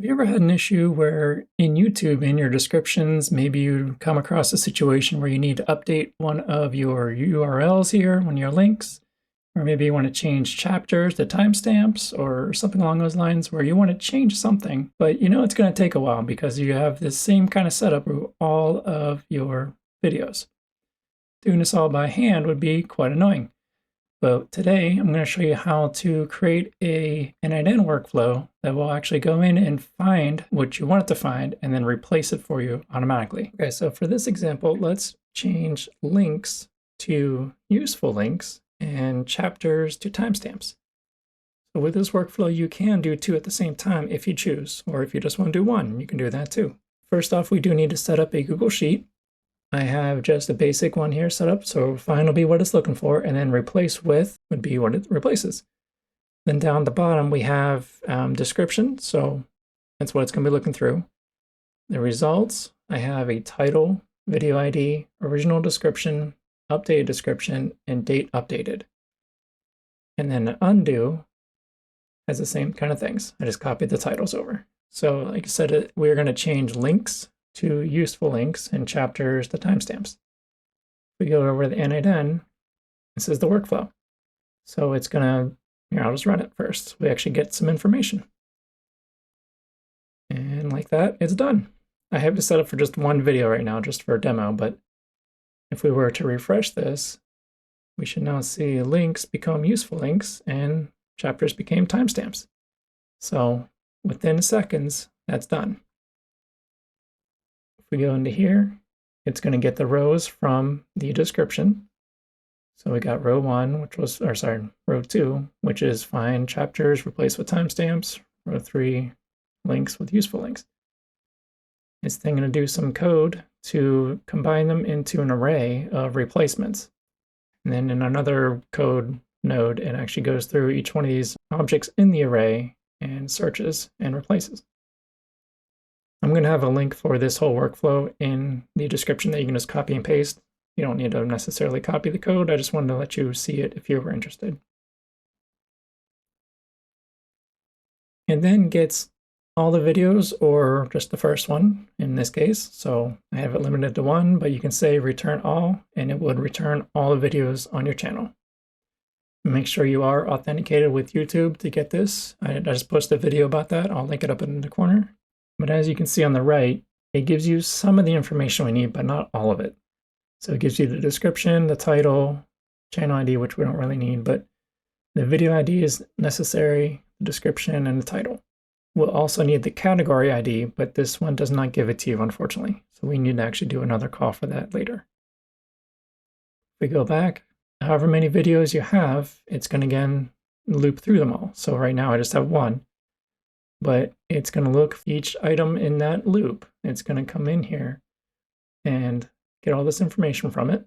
Have you ever had an issue where in YouTube, in your descriptions, maybe you come across a situation where you need to update one of your URLs here, one of your links, or maybe you want to change chapters to timestamps or something along those lines where you want to change something, but you know it's going to take a while because you have this same kind of setup for all of your videos. Doing this all by hand would be quite annoying. But today I'm going to show you how to create a n8n workflow that will actually go in and find what you want it to find and then replace it for you automatically. Okay, so for this example, let's change links to useful links and chapters to timestamps. So with this workflow, you can do two at the same time if you choose, or if you just want to do one, you can do that too. First off, we do need to set up a Google Sheet. I have just a basic one here set up, so find will be what it's looking for, and then replace with would be what it replaces. Then down at the bottom, we have description, so that's what it's going to be looking through. The results, I have a title, video ID, original description, updated description, and date updated. And then undo has the same kind of things. I just copied the titles over. So like I said, we're going to change links to useful links and chapters to timestamps. We go over to the n8n, this is the workflow. So it's gonna, here, I'll just run it first. We actually get some information. And like that, it's done. I have it set up for just one video right now, just for a demo, but if we were to refresh this, we should now see links become useful links and chapters became timestamps. So within seconds, that's done. If we go into here, it's going to get the rows from the description. So we got row 1, which was, or sorry, row 2, which is find chapters, replace with timestamps. Row 3, links with useful links. It's then going to do some code to combine them into an array of replacements. And then in another code node, it actually goes through each one of these objects in the array and searches and replaces. I'm going to have a link for this whole workflow in the description that you can just copy and paste. You don't need to necessarily copy the code. I just wanted to let you see it if you were interested. And then gets all the videos, or just the first one in this case. So I have it limited to one, but you can say return all, and it would return all the videos on your channel. Make sure you are authenticated with YouTube to get this. I just posted a video about that. I'll link it up in the corner. But as you can see on the right, it gives you some of the information we need, but not all of it. So it gives you the description, the title, channel ID, which we don't really need, but the video ID is necessary, the description, and the title. We'll also need the category ID, but this one does not give it to you, unfortunately. So we need to actually do another call for that later. If we go back, however many videos you have, it's going to again loop through them all. So right now I just have one. But it's going to look for each item in that loop. It's going to come in here and get all this information from it.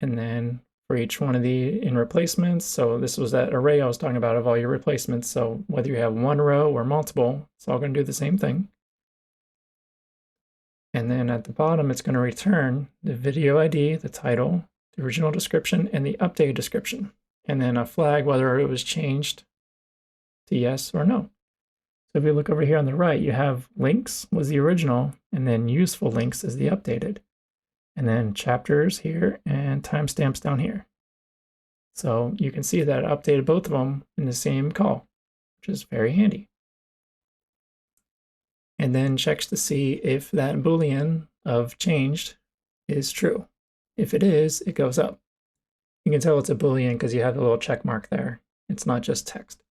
And then for each one of the in replacements, so this was that array I was talking about of all your replacements. So whether you have one row or multiple, it's all going to do the same thing. And then at the bottom, it's going to return the video ID, the title, the original description, and the updated description. And then a flag whether it was changed to yes or no. So if you look over here on the right, you have links was the original, and then useful links is the updated. And then chapters here and timestamps down here. So you can see that it updated both of them in the same call, which is very handy. And then checks to see if that Boolean of changed is true. If it is, it goes up. You can tell it's a Boolean because you have the little check mark there. It's not just text.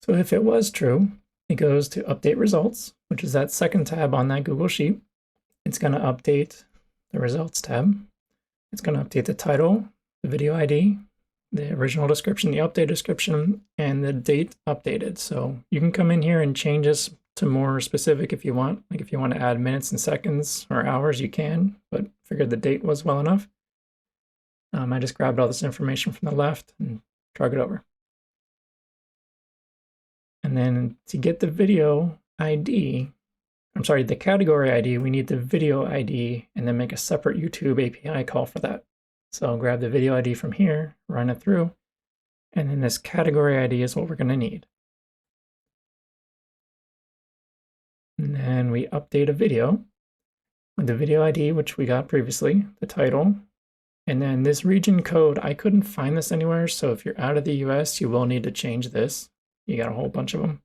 So if it was true, it goes to update results, which is that second tab on that Google Sheet. It's going to update the results tab. It's going to update the title, the video ID, the original description, the updated description, and the date updated. So you can come in here and change this to more specific if you want. Like if you want to add minutes and seconds or hours, you can, but figured the date was well enough. I just grabbed all this information from the left and drug it over. And then to get the video ID, I'm sorry, the category ID, we need the video ID and then make a separate YouTube API call for that. So I'll grab the video ID from here, run it through, and then this category ID is what we're going to need. And then we update a video with the video ID, which we got previously, the title. And then this region code, I couldn't find this anywhere. So if you're out of the US, you will need to change this. You got a whole bunch of them.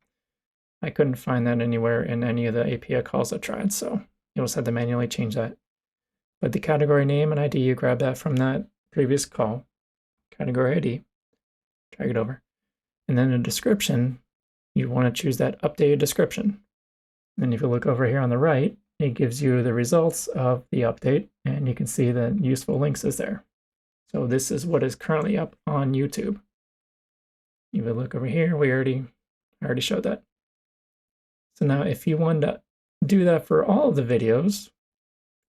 I couldn't find that anywhere in any of the API calls I tried. So you just had to manually change that. But the category name and ID, you grab that from that previous call, category ID, drag it over. And then the description, you want to choose that updated description. And if you look over here on the right, it gives you the results of the update, and you can see the useful links is there. So this is what is currently up on YouTube. If you look over here, I already showed that. So now if you want to do that for all of the videos,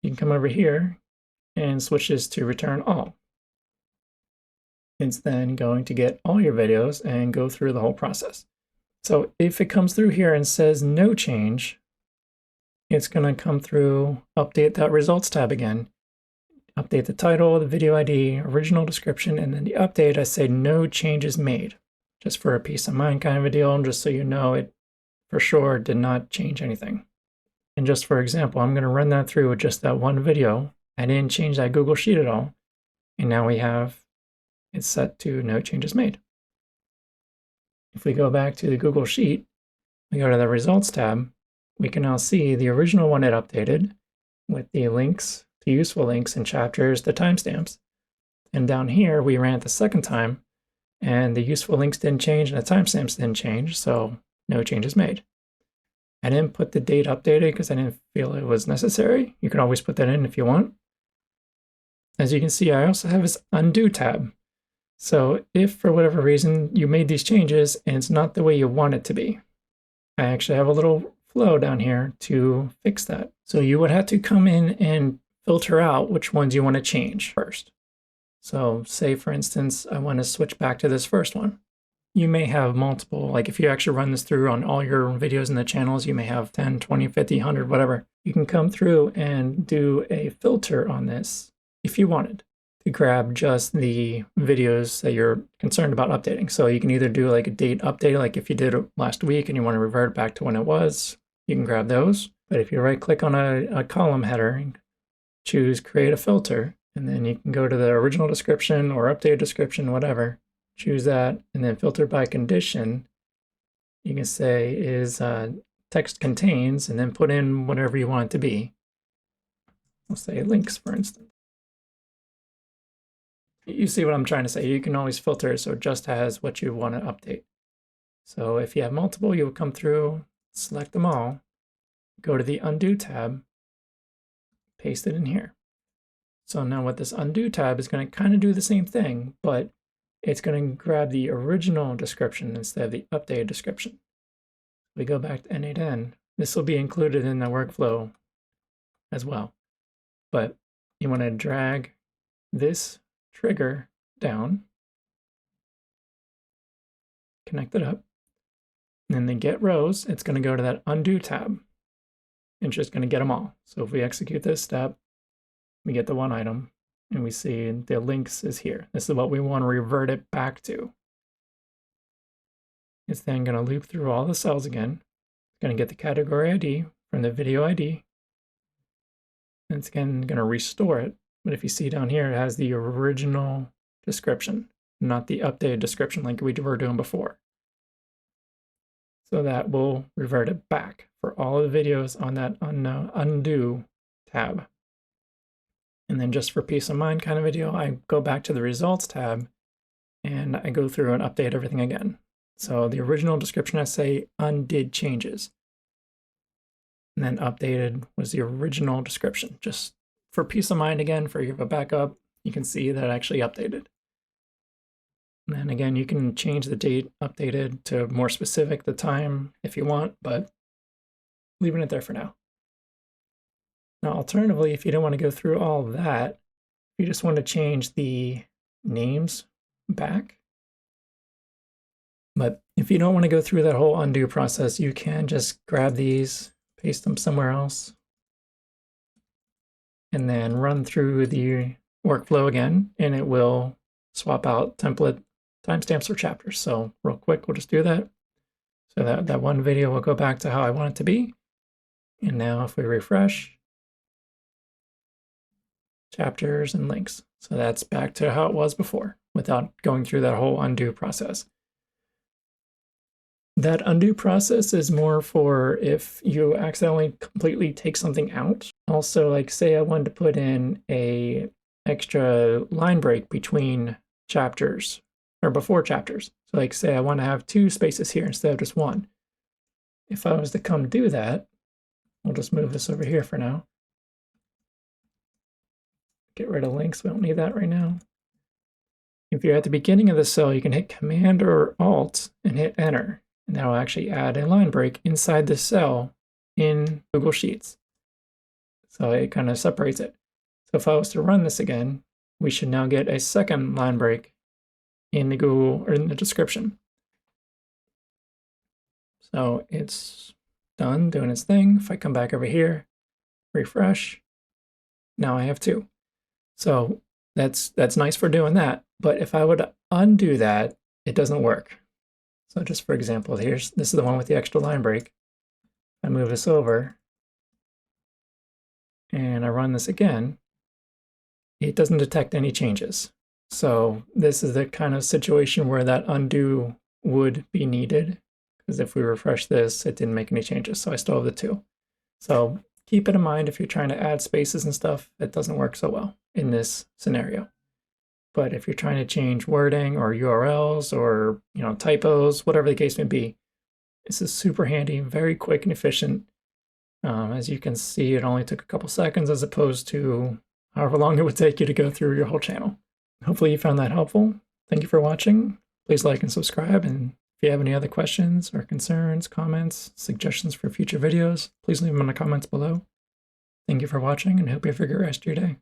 you can come over here and switch this to return all. It's then going to get all your videos and go through the whole process. So if it comes through here and says no change, it's going to come through, update that results tab again, update the title, the video ID, original description, and then the update, I say no changes made, just for a peace of mind kind of a deal, and just so you know it for sure did not change anything. And just for example, I'm going to run that through with just that one video. I didn't change that Google Sheet at all. And now we have it set to no changes made. If we go back to the Google Sheet, we go to the results tab, we can now see the original one it updated with the links, the useful links and chapters, the timestamps. And down here, we ran it the second time, and the useful links didn't change and the timestamps didn't change, so no changes made. I didn't put the date updated because I didn't feel it was necessary. You can always put that in if you want. As you can see, I also have this undo tab. So if for whatever reason you made these changes and it's not the way you want it to be, I actually have a little flow down here to fix that. So you would have to come in and filter out which ones you want to change first. So say for instance, I want to switch back to this first one. You may have multiple, like if you actually run this through on all your videos in the channels, you may have 10, 20, 50, 100, whatever. You can come through and do a filter on this if you wanted to grab just the videos that you're concerned about updating. So you can either do like a date update, like if you did it last week and you want to revert back to when it was, you can grab those. But if you right click on a column header, choose create a filter, and then you can go to the original description or updated description, whatever. Choose that, and then filter by condition. You can say is text contains, and then put in whatever you want it to be. We'll say links, for instance. You see what I'm trying to say. You can always filter it so it just has what you want to update. So if you have multiple, you will come through, select them all, go to the undo tab, paste it in here. So now what this undo tab is going to kind of do the same thing, but it's going to grab the original description instead of the updated description. We go back to n8n. This will be included in the workflow as well. But you want to drag this trigger down, connect it up, and then the get rows, it's going to go to that undo tab. It's just going to get them all. So if we execute this step, we get the one item, and we see the links is here. This is what we want to revert it back to. It's then going to loop through all the cells again. It's going to get the category ID from the video ID. And it's again going to restore it. But if you see down here, it has the original description, not the updated description like we were doing before. So that will revert it back for all of the videos on that undo tab. And then just for peace of mind kind of video, I go back to the results tab and I go through and update everything again. So the original description, I say undid changes. And then updated was the original description. Just for peace of mind again, for you have a backup, you can see that it actually updated. And then again, you can change the date updated to more specific, the time if you want, but leaving it there for now. Now, alternatively, if you don't want to go through all of that, you just want to change the names back. But if you don't want to go through that whole undo process, you can just grab these, paste them somewhere else, and then run through the workflow again, and it will swap out template timestamps or chapters. So real quick, we'll just do that. So that one video will go back to how I want it to be. And now if we refresh, chapters and links. So that's back to how it was before without going through that whole undo process. That undo process is more for if you accidentally completely take something out. Also, like say I wanted to put in a extra line break between chapters or before chapters. So like say I want to have 2 spaces here instead of just 1. If I was to come do that, we'll just move this over here for now. Get rid of links, we don't need that right now. If you're at the beginning of the cell, you can hit Command or Alt and hit Enter. And that will actually add a line break inside the cell in Google Sheets. So it kind of separates it. So if I was to run this again, we should now get a second line break in the Google or in the description. So it's done doing its thing. If I come back over here, refresh, now I have 2. So that's nice for doing that. But if I would undo that, it doesn't work. So just for example, this is the one with the extra line break. I move this over and I run this again, it doesn't detect any changes. So this is the kind of situation where that undo would be needed, because if we refresh this, it didn't make any changes. So I still have the 2. So keep it in mind if you're trying to add spaces and stuff, it doesn't work so well in this scenario. But if you're trying to change wording or URLs or typos, whatever the case may be, this is super handy, very quick and efficient. As you can see, it only took a couple seconds as opposed to however long it would take you to go through your whole channel. Hopefully you found that helpful. Thank you for watching. Please like and subscribe. And if you have any other questions or concerns, comments, suggestions for future videos, please leave them in the comments below. Thank you for watching and hope you have a great rest of your day.